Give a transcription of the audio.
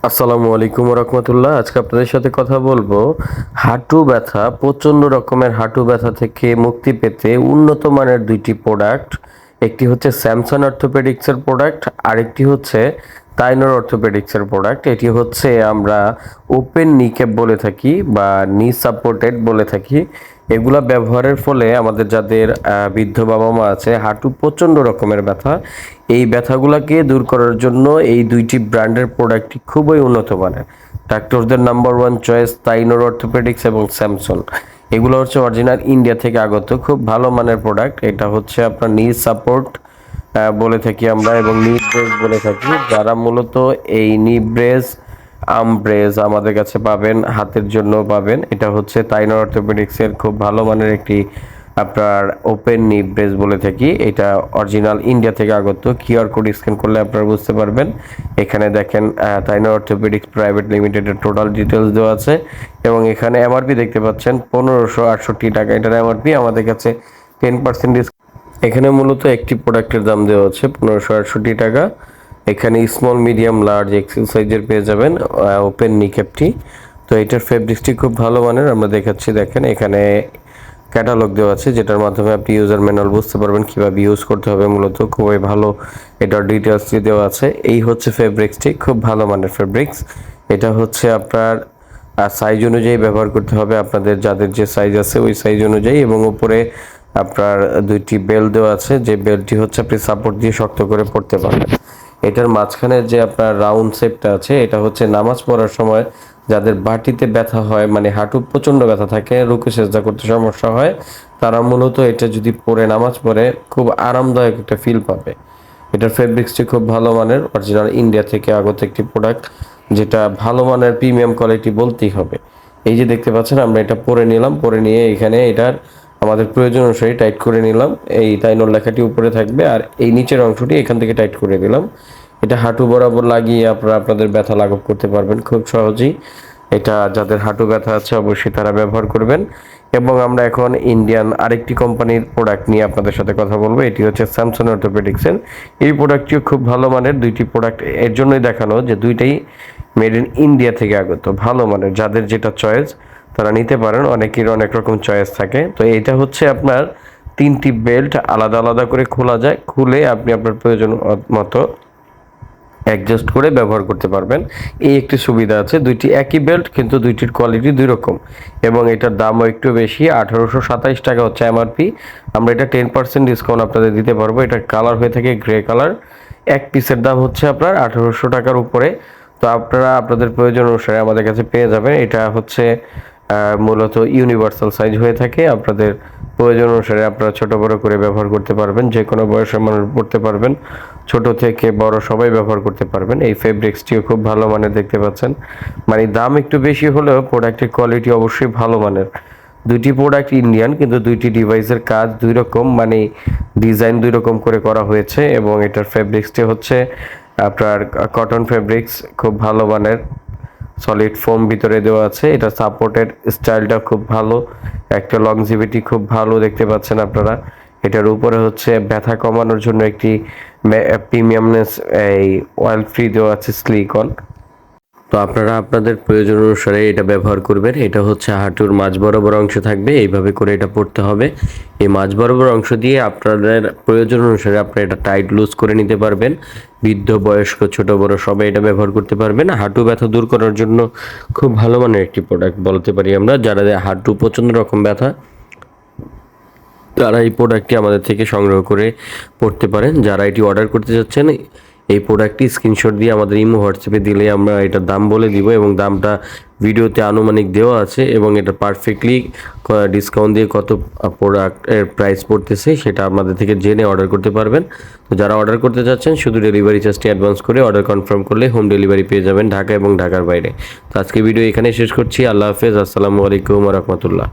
আসসালামু আলাইকুম রহমতুল্লাহ। আজকে আপনাদের সাথে কথা বলবো হাঁটু ব্যথা, প্রচণ্ড রকমের হাঁটু ব্যথা থেকে মুক্তি পেতে উন্নত মানের দুইটি প্রোডাক্ট। একটি হচ্ছে স্যামসাং অর্থোপেডিক্সের প্রোডাক্ট, আরেকটি হচ্ছে তাইনোর অর্থোপেডিক্সের প্রোডাক্ট। এটি হচ্ছে আমরা ওপেন নি ক্যাপ বলে থাকি বা নি সাপোর্টেড বলে থাকি। এগুলা ব্যবহারের ফলে আমাদের যাদের বৃদ্ধ বাবা মা আছে, হাঁটু প্রচণ্ড রকমের ব্যথা, এই ব্যথাগুলোকে দূর করার জন্য এই দুইটি ব্র্যান্ডের প্রোডাক্টটি খুবই উন্নত মানের। ডাক্তারদের নাম্বার ওয়ান চয়েস তাইনোর অর্থোপেডিক্স এবং স্যামসং। এগুলো হচ্ছে অরিজিনাল ইন্ডিয়া থেকে আগত খুব ভালো মানের প্রোডাক্ট। এটা হচ্ছে আপনার নি সাপোর্ট বলে থাকি আমরা, এবং নি ব্রেস বলে থাকি। যারা মূলত এই নি ব্রেস, আর্ম ব্রেস আমাদের কাছে পাবেন, হাতের জন্য পাবেন। এটা হচ্ছে তাইনোর অর্থোপেডিক্সের খুব ভালো মানের একটি আপনার ওপেন নি ব্রেস বলে থাকি। এটা অরিজিনাল ইন্ডিয়া থেকে আগত। কিউআর কোড স্ক্যান করলে আপনারা বুঝতে পারবেন। এখানে দেখেন তাইনোর অর্থোপেডিক্স প্রাইভেট লিমিটেডের টোটাল ডিটেলস দেওয়া আছে, এবং এখানে এমআরপি দেখতে পাচ্ছেন 1568 টাকা। এটার এমআরপি আমাদের কাছে 10% ডিসকাউন্ট। এখানে মূলত একটি প্রোডাক্টের দাম দেওয়া হচ্ছে 1568 টাকা। এখানে স্মল, মিডিয়াম, লার্জ, এক্সেল সাইজের পেয়ে যাবেন ওপেন নি ক্যাপটি। তো এটার ফেব্রিক্সটি খুব ভালো মানের, আমরা দেখাচ্ছি। দেখেন এখানে ক্যাটালগ দেওয়া আছে, যেটার মাধ্যমে আপনি ইউজার ম্যানুয়াল বুঝতে পারবেন কীভাবে ইউজ করতে হবে। মূলত খুবই ভালো এটার ডিটেলসটি দেওয়া আছে। এই হচ্ছে ফেব্রিক্সটি, খুব ভালো মানের ফেব্রিক্স। এটা হচ্ছে আপনার সাইজ অনুযায়ী ব্যবহার করতে হবে, আপনাদের যাদের যে সাইজ আছে ওই সাইজ অনুযায়ী। এবং উপরে আপনার দুইটি বেল্ট দেওয়া আছে, যে বেল্টটি হচ্ছে আপনি সাপোর্ট দিয়ে শক্ত করে পড়তে পারবেন। এটার মাঝখানে যে আপনার রাউন্ড শেপটা আছে, এটা হচ্ছে নামাজ পড়ার সময় যাদের বাটিতে ব্যথা হয়, মানে হাঁটু প্রচণ্ড ব্যথা থাকে, রুকু সেজদা করতে সমস্যা হয়, তারা মূলত এটা যদি পরে নামাজ পড়ে খুব আরামদায়ক একটা ফিল পাবে। এটার ফেব্রিক্সটি খুব ভালো মানের, অরিজিনাল ইন্ডিয়া থেকে আগত একটি প্রোডাক্ট, যেটা ভালো মানের প্রিমিয়াম কোয়ালিটি বলতেই হবে। এই যে দেখতে পাচ্ছেন, আমরা এটা পরে নিলাম, পরে নিয়ে এখানে এটার আমাদের প্রয়োজন অনুসারে টাইট করে নিলাম। এই তাইনোর লেখাটি উপরে থাকবে, আর এই নিচের অংশটি এখান থেকে টাইট করে দিলাম। এটা হাঁটু বরাবর লাগিয়ে আপনারা আপনাদের ব্যথা লাঘব করতে পারবেন খুব সহজেই। এটা যাদের হাঁটু ব্যথা আছে অবশ্যই তারা ব্যবহার করবেন। এবং আমরা এখন ইন্ডিয়ান আরেকটি কোম্পানির প্রোডাক্ট নিয়ে আপনাদের সাথে কথা বলবো। এটি হচ্ছে স্যামসাং অর্থোপেডিক্সের। এই প্রোডাক্টটিও খুব ভালো মানের। দুইটি প্রোডাক্ট এর জন্যই দেখানো যে দুইটাই মেড ইন ইন্ডিয়া থেকে আগত, ভালো মানের। যাদের যেটা চয়েস তারা নিতে পারেন, অনেকের অনেক রকম চয়েস থাকে। তো এটা হচ্ছে আপনার তিনটি বেল্ট আলাদা আলাদা করে খোলা যায়, খুলে আপনি আপনার প্রয়োজন মতো অ্যাডজাস্ট করে ব্যবহার করতে পারবেন। এই একটি সুবিধা আছে। দুইটি একই বেল্ট, কিন্তু দুইটির কোয়ালিটি দুই রকম, এবং এটার দামও একটু বেশি। 1827 টাকা হচ্ছে এমআরপি। আমরা এটা 10% ডিসকাউন্ট আপনাদের দিতে পারবো। এটার কালার হয়ে থাকে গ্রে কালার। এক পিসের দাম হচ্ছে আপনার 1800 টাকার উপরে। তো আপনারা আপনাদের প্রয়োজন অনুসারে আমাদের কাছে পেয়ে যাবেন। এটা হচ্ছে মূলত ইউনিভার্সাল সাইজ হয়ে থাকে। আপনাদের প্রয়োজন অনুসারে আপনারা ছোট বড় করে ব্যবহার করতে পারবেন, যে কোনো বয়সের মানুষ পড়তে পারবেন, ছোট থেকে বড় সবাই ব্যবহার করতে পারবেন। এই ফেব্রিক্সটিও খুব ভালো মানের দেখতে পাচ্ছেন। মানে দাম একটু বেশি হলেও প্রোডাক্টের কোয়ালিটি অবশ্যই ভালো মানের। দুইটি প্রোডাক্ট ইন্ডিয়ান, কিন্তু দুইটি ডিভাইসের কাজ দুই রকম, মানে ডিজাইন দুই রকম করে করা হয়েছে। এবং এটার ফেব্রিক্সটি হচ্ছে আপনার কটন ফেব্রিক্স, খুব ভালো মানের, সলিড ফোম ভিতরে দেওয়া আছে। এটা সাপোর্টের স্টাইলটা খুব ভালো, একটা লংজিভিটি খুব ভালো দেখতে পাচ্ছেন আপনারা। এটার উপরে হচ্ছে ব্যথা কমানোর জন্য একটি প্রিমিয়ামনেস এই অয়েল ফ্রি দেওয়া আছে সিলিকন। তো আপনারা আপনাদের প্রয়োজন অনুসারে এটা ব্যবহার করবেন। এটা হচ্ছে হাঁটুর মাঝ বরাবর অংশ থাকবে, এইভাবে করে এটা পড়তে হবে। এই মাঝ বরাবর অংশ দিয়ে আপনাদের প্রয়োজন অনুসারে আপনারা এটা টাইট লুজ করে নিতে পারবেন। বৃদ্ধ, বয়স্ক, ছোট বড় সবাই এটা ব্যবহার করতে পারবেন। হাঁটু ব্যথা দূর করার জন্য খুব ভালো মানের একটি প্রোডাক্ট বলতে পারি আমরা। যারা হাঁটু প্রচণ্ড রকম ব্যথা, তারা এই প্রোডাক্টটি আমাদের থেকে সংগ্রহ করে পড়তে পারেন। যারা এটি অর্ডার করতে যাচ্ছেন, এই প্রোডাক্টটি স্ক্রিনশট দিয়ে আমাদের ইমো হোয়াটসঅ্যাপে দিলে আমরা এটার দাম বলে দিব, এবং দামটা ভিডিওতে আনুমানিক দেওয়া আছে, এবং এটা পারফেক্টলি ডিসকাউন্ট দিয়ে কত প্রোডাক্টের প্রাইস পড়তেছে সেটা আমাদের থেকে জেনে অর্ডার করতে পারবেন। তো যারা অর্ডার করতে যাচ্ছেন, শুধু ডেলিভারি চার্জটি অ্যাডভান্স করে অর্ডার কনফার্ম করলে হোম ডেলিভারি পেয়ে যাবেন ঢাকা এবং ঢাকার বাইরে। তো আজকে ভিডিও এখানে শেষ করছি। আল্লাহ হাফেজ, আসসালামু আলাইকুম রহমতুল্লাহ।